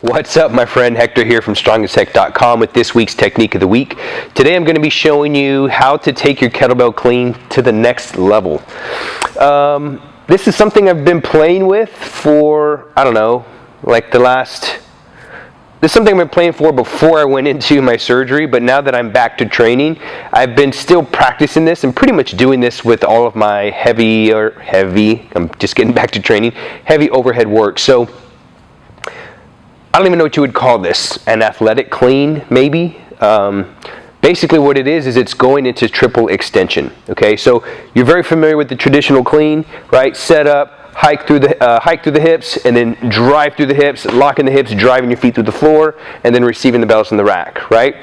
What's up, my friend? Hector here from strongestech.com with this week's technique of the week. Today I'm going to be showing you how to take your kettlebell clean to the next level. This is something I've been playing with for, I don't know, this is something I've been playing for before I went into my surgery, but now that I'm back to training, I've been still practicing this and pretty much doing this with all of my heavy, I'm just getting back to training, heavy overhead work. So I don't even know what you would call this, an athletic clean, maybe. Basically what it is it's going into triple extension, okay? So you're very familiar with the traditional clean, right? Set up, hike through the hips, and then drive through the hips, locking the hips, driving your feet through the floor, and then receiving the bells in the rack, right?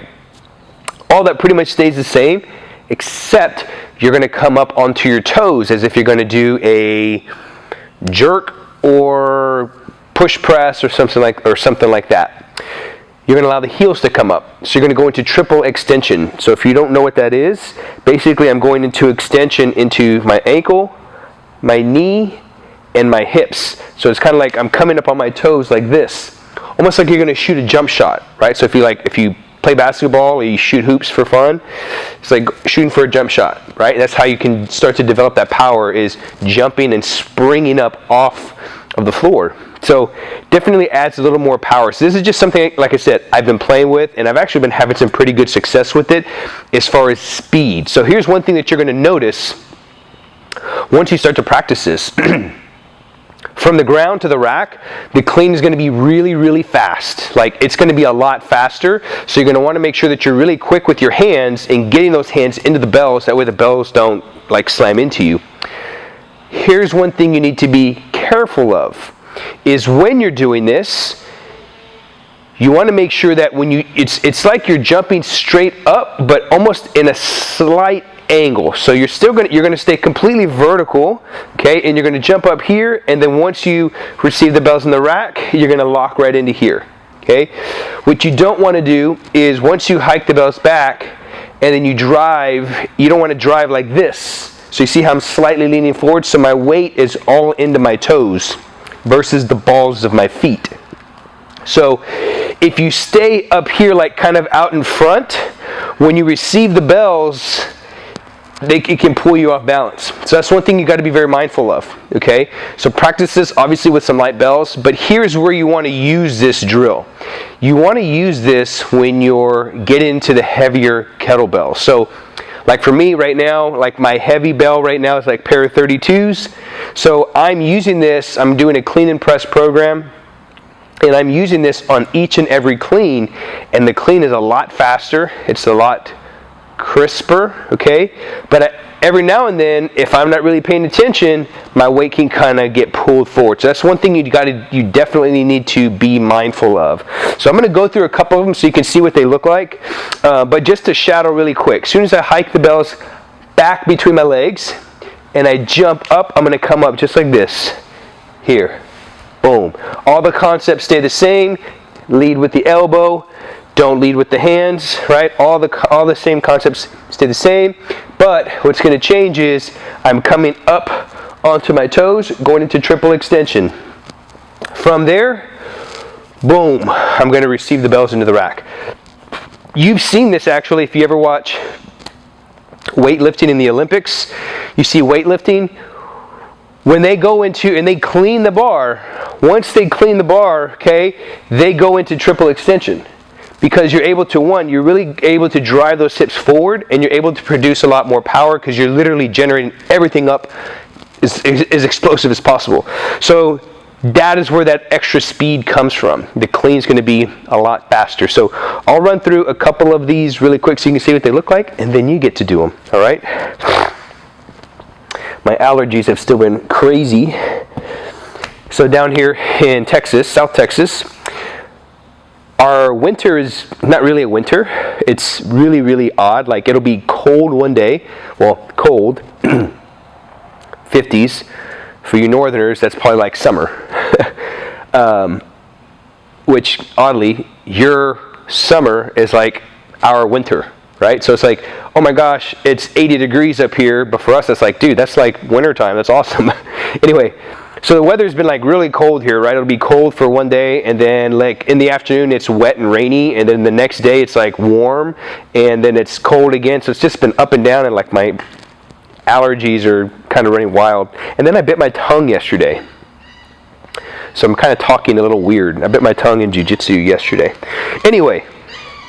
All that pretty much stays the same, except you're gonna come up onto your toes as if you're gonna do a jerk or push press or something like that. You're going to allow the heels to come up. So you're going to go into triple extension. So if you don't know what that is, basically I'm going into extension into my ankle, my knee, and my hips. So it's kind of like I'm coming up on my toes like this. Almost like you're going to shoot a jump shot, right? So if you play basketball or you shoot hoops for fun, it's like shooting for a jump shot, right? That's how you can start to develop that power, is jumping and springing up off of the floor. So definitely adds a little more power. So this is just something, like I said, I've been playing with, and I've actually been having some pretty good success with it as far as speed. So here's one thing that you're going to notice once you start to practice this. From the ground to the rack, the clean is going to be really, really fast. Like, it's going to be a lot faster. So you're going to want to make sure that you're really quick with your hands and getting those hands into the bells. That way the bells don't slam into you. Here's one thing you need to be careful of. Is when you're doing this, you want to make sure that when it's like you're jumping straight up, but almost in a slight angle. So you're going to stay completely vertical, okay? And you're going to jump up here, and then once you receive the bells in the rack, you're going to lock right into here, okay? What you don't want to do is once you hike the bells back and then you drive, you don't want to drive like this. So you see how I'm slightly leaning forward, so my weight is all into my toes versus the balls of my feet. So if you stay up here like kind of out in front, when you receive the bells, it can pull you off balance. So that's one thing you got to be very mindful of, okay? So practice this obviously with some light bells, but here's where you want to use this drill. You want to use this when you're getting into the heavier kettlebell. So like for me right now, like my heavy bell right now is like pair of 32s. So I'm using this, I'm doing a clean and press program, and I'm using this on each and every clean, and the clean is a lot faster, it's a lot crisper, okay? But every now and then, if I'm not really paying attention, my weight can kind of get pulled forward. So that's one thing you definitely need to be mindful of. So I'm going to go through a couple of them so you can see what they look like. But just to shadow really quick, as soon as I hike the bells back between my legs and I jump up, I'm going to come up just like this. Here. Boom. All the concepts stay the same. Lead with the elbow. Don't lead with the hands, right? All the same concepts stay the same. But what's going to change is I'm coming up onto my toes, going into triple extension. From there, boom, I'm going to receive the bells into the rack. You've seen this actually if you ever watch weightlifting in the Olympics. You see weightlifting, when they go into and they clean the bar, once they clean the bar, okay, they go into triple extension. Because you're able to, you're really able to drive those hips forward, and you're able to produce a lot more power because you're literally generating everything up as explosive as possible. So that is where that extra speed comes from. The clean is going to be a lot faster. So I'll run through a couple of these really quick so you can see what they look like, and then you get to do them, all right? My allergies have still been crazy. So down here in Texas, South Texas, our winter is not really a winter. It's really, really odd. Like, it'll be cold one day. Well, cold. 50s. For you northerners, that's probably like summer. Which, oddly, your summer is like our winter, right? So it's like, oh my gosh, it's 80 degrees up here. But for us, it's like, dude, that's like winter time. That's awesome. Anyway, So the weather's been like really cold here, right? It'll be cold for one day, and then like in the afternoon it's wet and rainy, and then the next day it's like warm, and then it's cold again. So it's just been up and down, and like my allergies are kind of running wild. And then I bit my tongue yesterday. So I'm kind of talking a little weird. I bit my tongue in jiu-jitsu yesterday. Anyway,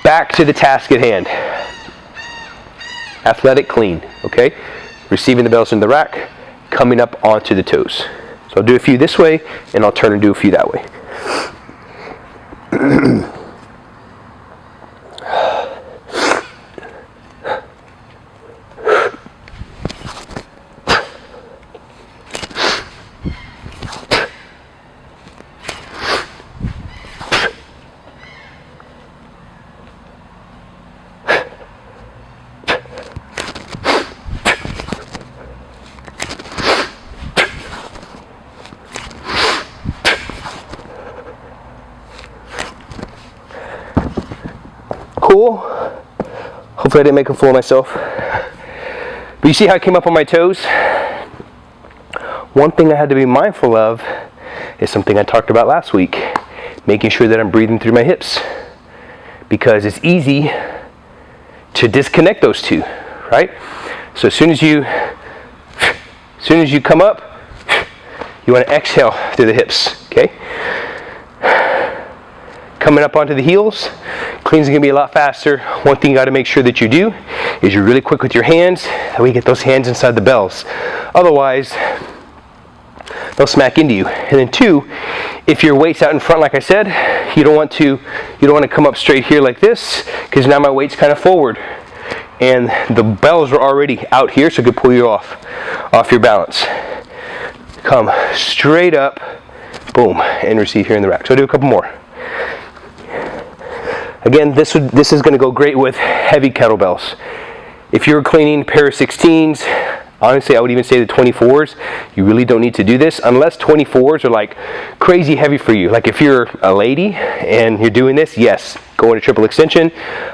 back to the task at hand. Athletic clean, okay? Receiving the bells in the rack, coming up onto the toes. So I'll do a few this way, and I'll turn and do a few that way. Cool. Hopefully I didn't make a fool of myself. But you see how I came up on my toes? One thing I had to be mindful of is something I talked about last week. Making sure that I'm breathing through my hips. Because it's easy to disconnect those two, right? So as soon as you come up, you want to exhale through the hips, okay? Coming up onto the heels, cleans are going to be a lot faster. One thing you got to make sure that you do is you're really quick with your hands. That way you get those hands inside the bells. Otherwise, they'll smack into you. And then two, if your weight's out in front, like I said, you don't want to come up straight here like this, because now my weight's kind of forward, and the bells are already out here, so it could pull you off your balance. Come straight up, boom, and receive here in the rack. So I'll do a couple more. Again, this is going to go great with heavy kettlebells. If you're cleaning a pair of 16s, honestly, I would even say the 24s, you really don't need to do this unless 24s are like crazy heavy for you. Like if you're a lady and you're doing this, yes, go into triple extension.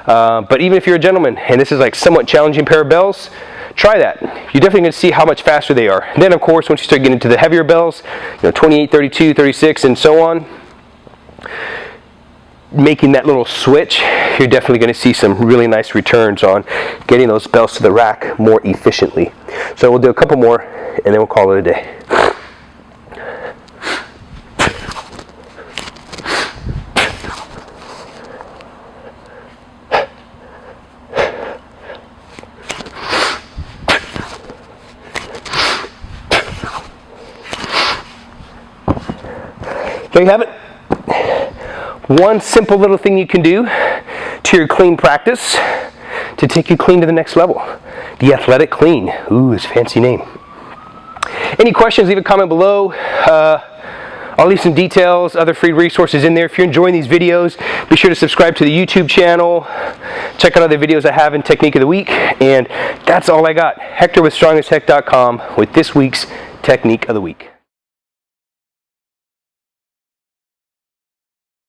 But even if you're a gentleman and this is like somewhat challenging pair of bells, try that. You're definitely going to see how much faster they are. And then of course, once you start getting into the heavier bells, 28, 32, 36, and so on, making that little switch, you're definitely going to see some really nice returns on getting those bells to the rack more efficiently. So we'll do a couple more and then we'll call it a day. There you have it. One simple little thing you can do to your clean practice to take you clean to the next level. The athletic clean. Ooh, it's a fancy name. Any questions, leave a comment below. I'll leave some details, other free resources in there. If you're enjoying these videos, be sure to subscribe to the YouTube channel. Check out other videos I have in Technique of the Week. And that's all I got. Hector with StrongAsHeck.com with this week's Technique of the Week.